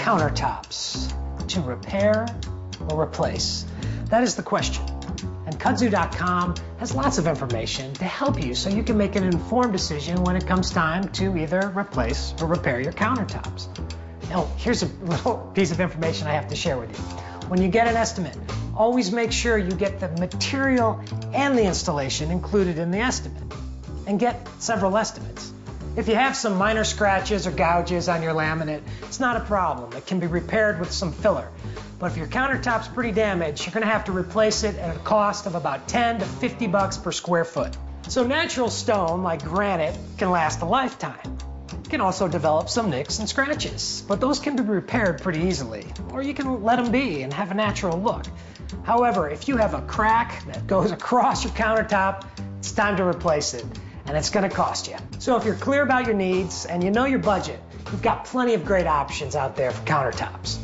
countertops to repair or replace? That is the question. And Kudzu.com has lots of information to help you so you can make an informed decision when it comes time to either replace or repair your countertops. Now, here's a little piece of information I have to share with you. When you get an estimate, always make sure you get the material and the installation included in the estimate, and get several estimates. If you have some minor scratches or gouges on your laminate, it's not a problem. It can be repaired with some filler. But if your countertop's pretty damaged, you're going to have to replace it at a cost of about $10 to $50 per square foot. So natural stone, like granite, can last a lifetime. It can also develop some nicks and scratches, but those can be repaired pretty easily, or you can let them be and have a natural look. However, if you have a crack that goes across your countertop, it's time to replace it, and it's going to cost you. So if you're clear about your needs and you know your budget, you've got plenty of great options out there for countertops.